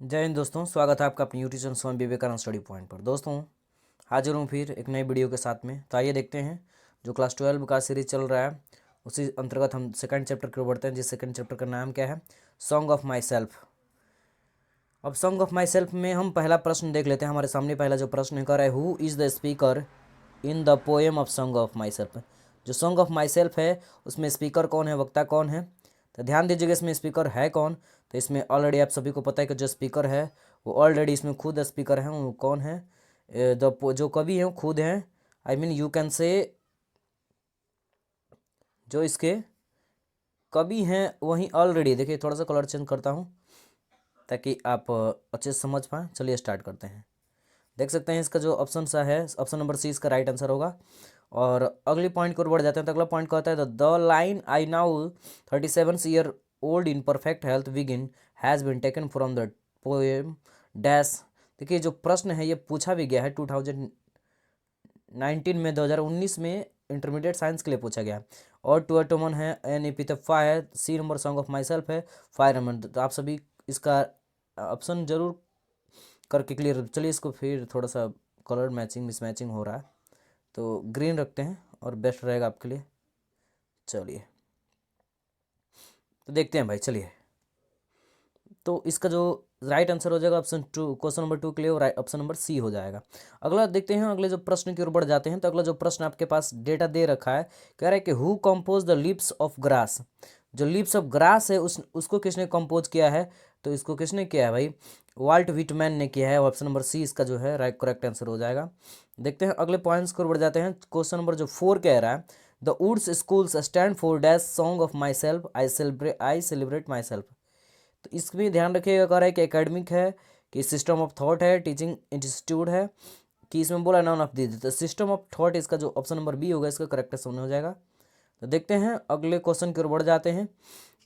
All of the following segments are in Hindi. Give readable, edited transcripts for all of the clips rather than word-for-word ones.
जय हिंद दोस्तों, स्वागत है आपका अपनी YouTube channel Swami Vivekananda study point पर। दोस्तों हाजिर हूँ फिर एक नई वीडियो के साथ में। तो आइए देखते हैं, जो क्लास 12 का सीरीज चल रहा है उसी अंतर्गत हम सेकंड चैप्टर की ओर बढ़ते हैं, जिस सेकंड चैप्टर का नाम क्या है, सॉन्ग ऑफ माई सेल्फ। अब सॉन्ग ऑफ माई सेल्फ में हम पहला प्रश्न देख लेते हैं। हमारे सामने पहला जो प्रश्न कर रहा है, who is the speaker in the poem of song of my self. जो सॉन्ग ऑफ माई सेल्फ है उसमें स्पीकर कौन है, वक्ता कौन है। तो ध्यान दीजिएगा, इसमें स्पीकर है कौन। तो इसमें ऑलरेडी आप सभी को पता है कि जो स्पीकर है वो ऑलरेडी इसमें खुद स्पीकर हैं। वो कौन है, जो कवि हैं वो खुद हैं। आई मीन यू कैन से जो इसके कवि हैं वहीं ऑलरेडी। देखिए थोड़ा सा कलर चेंज करता हूँ ताकि आप अच्छे से समझ पाएँ। चलिए स्टार्ट करते हैं। देख सकते हैं इसका जो ऑप्शन सा है, ऑप्शन नंबर सी इसका राइट आंसर होगा। और अगली पॉइंट की ओर बढ़ जाते हैं। तो अगला पॉइंट कहता है the line I now 37 year old in perfect health विगिन has been taken from the poem dash. देखिए जो प्रश्न है ये पूछा भी गया है 2019 में, 2019 में इंटरमीडिएट साइंस के लिए पूछा गया। और टू टोमन है, एन एपिथफा है, C number song of myself है, फायर नंबर। तो आप सभी इसका ऑप्शन जरूर करके क्लियर। चलिए इसको फिर थोड़ा सा कलर मैचिंग मिसमैचिंग हो रहा है तो ग्रीन रखते हैं और बेस्ट रहेगा आपके लिए। चलिए तो देखते हैं भाई। चलिए तो इसका जो राइट आंसर हो जाएगा ऑप्शन 2, क्वेश्चन नंबर 2 के लिए ऑप्शन नंबर सी हो जाएगा। अगला देखते हैं, अगले जो प्रश्न की ओर बढ़ जाते हैं। तो अगला जो प्रश्न आपके पास डेटा दे रखा है, कह रहा है कि who compose the lips of grass. जो लिप्स ऑफ ग्रास है उसको किसने कंपोज किया है। तो इसको किसने किया है भाई, वाल्ट विटमैन ने किया है। ऑप्शन नंबर सी इसका जो है राइट करेक्ट आंसर हो जाएगा। देखते हैं अगले पॉइंट्स की ओर बढ़ जाते हैं। क्वेश्चन नंबर जो 4 कह रहा है, the woods schools stand for dash song of myself, I celebrate myself. तो इसमें ध्यान रखिएगा, कह रहा है कि एकेडमिक है, कि सिस्टम ऑफ थॉट है, टीचिंग इंस्टीट्यूट है, कि इसमें बोला नॉन ऑफ दीज। तो सिस्टम ऑफ थॉट इसका जो ऑप्शन नंबर बी होगा इसका करेक्ट आंसर हो जाएगा। तो देखते हैं अगले क्वेश्चन की ओर बढ़ जाते हैं।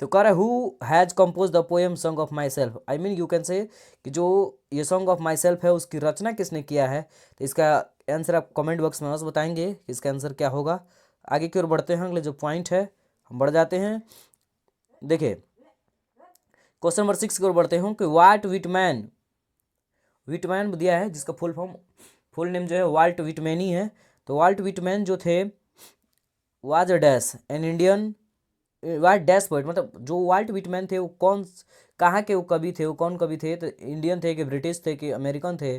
तो कह रहा है who has compose the poem song of myself. I mean you can से कि जो ये सॉन्ग ऑफ माई सेल्फ है उसकी रचना किसने किया है। तो इसका आंसर आप कमेंट बॉक्स में अवश्य बताएंगे कि इसका आंसर क्या होगा। आगे की ओर बढ़ते हैं, अगले जो पॉइंट है हम बढ़ जाते हैं। देखिए क्वेश्चन नंबर 6 की ओर बढ़ते हैं कि वाल्ट विटमैन, विटमैन दिया है जिसका फुल नेम जो है वाल्ट विटमैन ही है। तो वाल्ट विटमैन जो थे was a dash an Indian, Walt dash poet. मतलब जो वाल्ट विटमैन थे वो कहाँ के वो कवि थे, वो कौन कवि थे। तो इंडियन थे कि ब्रिटिश थे कि अमेरिकन थे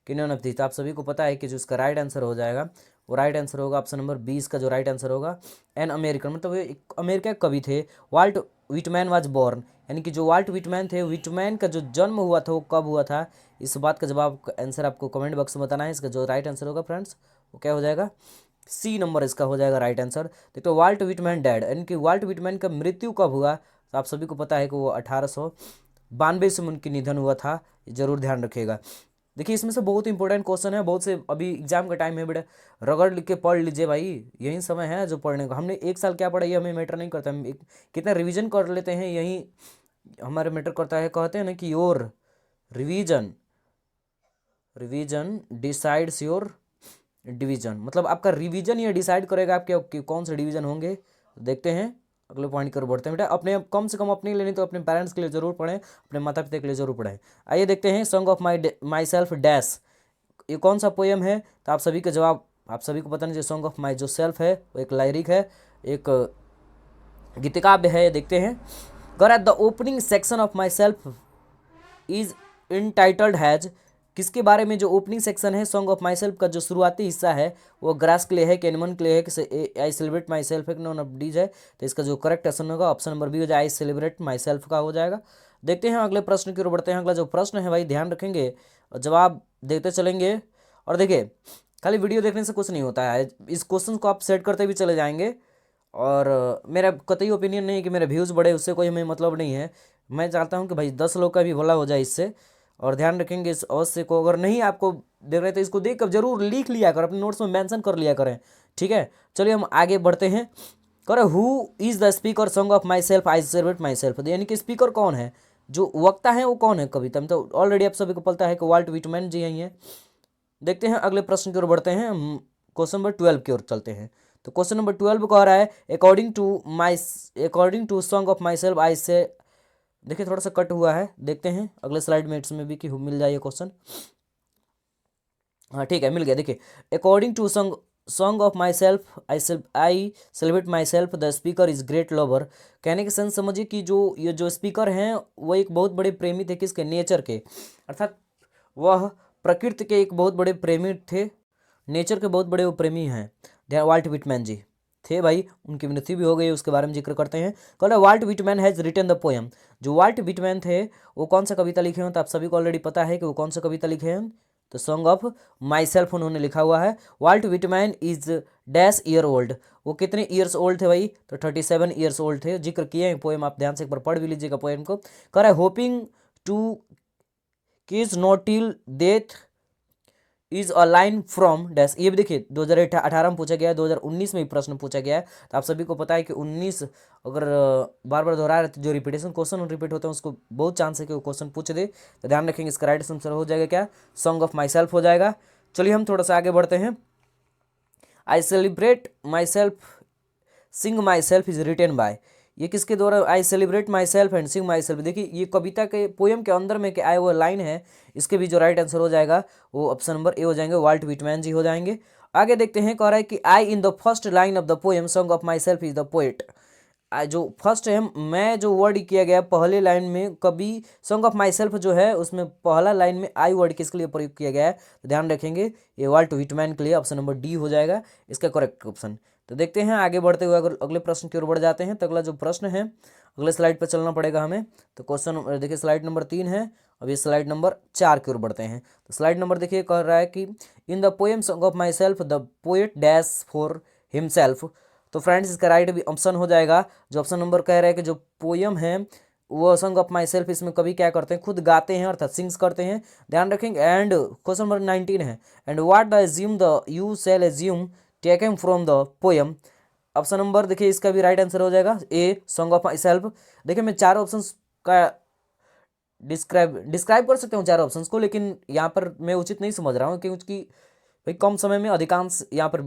कि नॉन ऑफ दिस। तो आप सभी को पता है कि जो इसका राइट आंसर हो जाएगा वो राइट आंसर होगा ऑप्शन नंबर 20 का जो राइट आंसर होगा एन अमेरिकन। मतलब ये एक अमेरिका के कवि थे। वाल्ट विटमैन वाज बॉर्न, यानी कि जो वाल्ट विटमैन थे, विटमैन का जो जन्म हुआ था वो कब हुआ था। इस बात का जवाब आंसर आपको कमेंट बॉक्स में बताना है। इसका जो राइट आंसर होगा फ्रेंड्स वो क्या हो जाएगा, सी नंबर इसका हो जाएगा राइट आंसर। देखो वाल्ट विटमैन डैड, यानी कि वाल्ट विटमैन का मृत्यु कब हुआ। तो आप सभी को पता है कि वो 1892 से उनकी निधन हुआ था। जरूर ध्यान रखिएगा। देखिए इसमें से बहुत इंपॉर्टेंट क्वेश्चन है, बहुत से अभी एग्जाम का टाइम है बेटा, रगड़ लिख के पढ़ लीजिए भाई। यही समय है जो पढ़ने का। हमने एक साल क्या पढ़ा ये हमें मैटर नहीं करता, हम कितना रिवीजन कर लेते हैं यही हमारे मैटर करता है। कहते हैं ना कि your revision, revision decides your division. मतलब आपका रिवीजन ये डिसाइड करेगा आपके कौन से डिवीजन होंगे। देखते हैं अगले पॉइंट की ओर बढ़ते हैं बेटा। अपने कम से कम अपने लिए नहीं तो अपने पेरेंट्स के लिए जरूर पढ़ें, अपने माता पिता के लिए जरूर पढ़ें। आइए देखते हैं song of my self dash ये कौन सा पोएम है। तो आप सभी का जवाब आप सभी को पता नहीं। सॉन्ग ऑफ माई जो सेल्फ है वो एक लायरिक है, एक गीतिकाव्य है। देखते हैं, गर at the opening section of myself is entitled has. किसके बारे में जो ओपनिंग सेक्शन है सॉन्ग ऑफ माई सेल्फ का जो शुरुआती हिस्सा है वो ग्रास के लिए है, कैनमन के लिए है, कि आई सेलिब्रेट माई सेल्फ है, नॉन ऑफ डीज है। तो इसका जो करेक्ट ऑप्शन होगा ऑप्शन नंबर बी हो जाए, आई सेलिब्रेट माई सेल्फ का हो जाएगा। देखते हैं अगले प्रश्न की ओर बढ़ते हैं। अगला जो प्रश्न है भाई ध्यान रखेंगे और जवाब देते चलेंगे। और देखिए खाली वीडियो देखने से कुछ नहीं होता है, इस क्वेश्चन को आप सेट करते भी चले जाएंगे। और मेरा कतई ओपिनियन नहीं है कि मेरे व्यूज़ बढ़े, उससे कोई हमें मतलब नहीं है। मैं चाहता हूं कि भाई 10 लोग का भी भला हो जाए इससे। और ध्यान रखेंगे इस अवश्य को, अगर नहीं आपको देख रहे तो इसको देख कर जरूर लिख लिया कर, अपने नोट्स में मेंशन कर लिया करें, ठीक है। चलिए हम आगे बढ़ते हैं। करें who is the speaker song of myself I celebrate my self. यानी कि स्पीकर कौन है, जो वक्ता है वो कौन है कविता में। तो ऑलरेडी आप सभी को पता है कि वाल्ट विटमैन जी हैं। देखते हैं अगले प्रश्न की ओर बढ़ते हैं, क्वेश्चन नंबर 12 की ओर चलते हैं। तो क्वेश्चन नंबर 12 कह रहा है according to song of myself I से देखिए थोड़ा सा कट हुआ है, देखते हैं अगले स्लाइड में इसमें भी कि मिल जाए ये क्वेश्चन। हाँ ठीक है, मिल गया। देखिए, according to song of myself I celebrate myself the speaker is great lover. कहने के सेंस समझिए कि जो ये जो स्पीकर हैं वो एक बहुत बड़े प्रेमी थे किसके, नेचर के, अर्थात वह प्रकृति के एक बहुत बड़े प्रेमी थे, नेचर के बहुत बड़े वो प्रेमी हैं। वाल्ट विटमैन जी थे भाई, उनकी मृत्यु भी हो गई, उसके बारे में जिक्र करते हैं। कल Walt Whitman has written the poem. जो वाल्ट विटमैन थे वो कौन सा कविता लिखे हैं, तो आप सभी को ऑलरेडी पता है कि वो कौन सा कविता लिखे हैं, तो सॉन्ग ऑफ माई सेल्फ उन्होंने लिखा हुआ है। Walt Whitman is dash year old, वो कितने ईयर्स ओल्ड थे भाई, तो 37 ईयर्स ओल्ड थे। जिक्र किए हैं पोएम, आप ध्यान से एक बार पढ़ भी लीजिएगा पोएम को। कर है होपिंग टू किस not till death is a line from dash. ये भी देखिए 2018 में पूछा गया है, 2019 में भी प्रश्न पूछा गया है। तो आप सभी को पता है कि 19 अगर बार बार दोहरा रहे तो जो रिपीटेशन क्वेश्चन रिपीट होते हैं उसको बहुत चांस है कि वो क्वेश्चन पूछ दे, तो ध्यान रखेंगे। इसका राइट आंसर हो जाएगा क्या, सॉन्ग ऑफ माई सेल्फ हो जाएगा। चलिए हम थोड़ा सा आगे बढ़ते हैं। I celebrate myself sing myself is written by, ये किसके द्वारा, I celebrate myself and sing myself. देखिए ये कविता के पोएम के अंदर में के आए वो लाइन है, इसके भी जो राइट आंसर हो जाएगा वो ऑप्शन नंबर ए हो जाएंगे, वाल्ट विटमैन जी हो जाएंगे। आगे देखते हैं, कह रहा है कि I in the first line of the poem song of myself is the poet. जो फर्स्ट है, मैं जो वर्ड किया गया पहले लाइन में, कभी सॉन्ग ऑफ माई सेल्फ जो है उसमें पहला लाइन में आई वर्ड किसके लिए प्रयोग किया गया है, तो ध्यान रखेंगे ये वाल्ट विटमैन के लिए ऑप्शन नंबर डी हो जाएगा इसका करेक्ट ऑप्शन। तो देखते हैं आगे बढ़ते हुए, अगर अगले प्रश्न की ओर बढ़ जाते हैं, तो अगला जो प्रश्न है अगले स्लाइड पर चलना पड़ेगा हमें। तो क्वेश्चन देखिए स्लाइड नंबर 3 है, अभी स्लाइड नंबर 4 की ओर बढ़ते हैं। तो स्लाइड नंबर देखिए कह रहा है कि in the poem song of myself the poet dash for himself. तो फ्रेंड्स इसका राइट भी ऑप्शन हो जाएगा, जो ऑप्शन नंबर कह रहा है कि जो पोएम है वो सॉन्ग ऑफ माई सेल्फ, इसमें कभी क्या करते हैं, खुद गाते हैं अर्थात सिंग्स करते हैं, ध्यान रखेंगे। एंड क्वेश्चन नंबर 19 है, and what the assume the you sell assume taken from the poem. Option number देखिए इसका भी राइट आंसर हो जाएगा A, song of myself. देखिए मैं चारों ऑप्शन का डिस्क्राइब कर सकते हूँ चारों ऑप्शंस को, लेकिन यहाँ पर मैं उचित नहीं समझ रहा हूँ क्योंकि भाई कम समय में अधिकांश यहाँ पर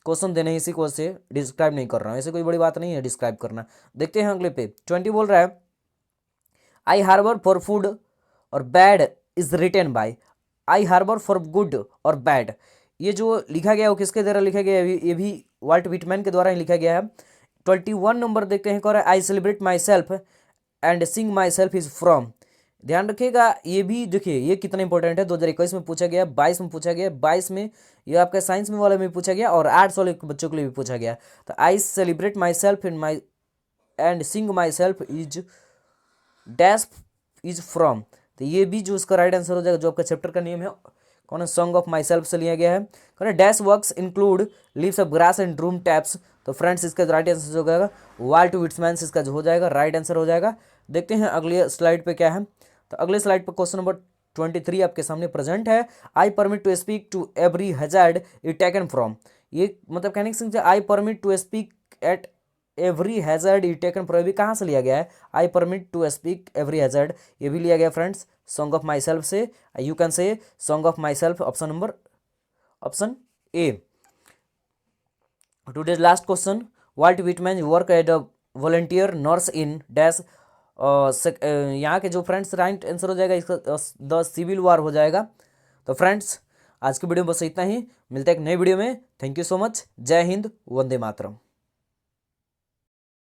क्वेश्चन देने, इसी को से डिस्क्राइब नहीं कर रहा हूँ, ऐसे कोई बड़ी बात नहीं है डिस्क्राइब करना। देखते हैं अगले पे 20 बोल रहा है, I harbour for food or bad is written by. I harbour for good or bad, ये जो लिखा गया है वो किसके द्वारा लिखा गया है, ये भी वाल्ट विटमैन के द्वारा ही लिखा गया है। 21 नंबर देखते हैं, कह रहा है आई celebrate myself and sing myself is from. ध्यान रखिएगा ये भी देखिए ये कितना इंपॉर्टेंट है, 2021 में पूछा गया, 22 में पूछा गया, 22 में ये आपका साइंस में वाले में पूछा गया और आर्ट्स वाले बच्चों के लिए भी पूछा गया। तो आई celebrate my self in my and sing myself is dash is from. तो ये भी जो उसका राइट आंसर हो जाएगा, जो आपका चैप्टर का नेम है कौन है, सॉन्ग ऑफ माई सेल्फ से लिया गया है। कौन है, dash works include leaves of grass and room taps. तो फ्रेंड्स इसका राइट आंसर हो जाएगा वाल्ट विटमैन, इसका जो हो जाएगा राइट आंसर हो जाएगा। देखते हैं अगले स्लाइड पे क्या है। तो अगले स्लाइड पर क्वेश्चन नंबर 23 आपके सामने प्रेजेंट है, I permit to speak to every hazard it taken from. ये मतलब कहने की I permit to speak at every hazard it taken from, भी कहाँ से लिया गया है, I permit to speak every hazard, ये भी लिया गया friends song of myself से। You can say song of myself, option A. Today's last question, Walt Whitman work at a volunteer nurse in dash. यहाँ के जो फ्रेंड्स राइट आंसर हो जाएगा इसका द सिविल वार हो जाएगा। तो फ्रेंड्स आज की वीडियो में बस इतना ही, मिलता है एक नई वीडियो में। थैंक यू सो मच, जय हिंद, वंदे मातरम।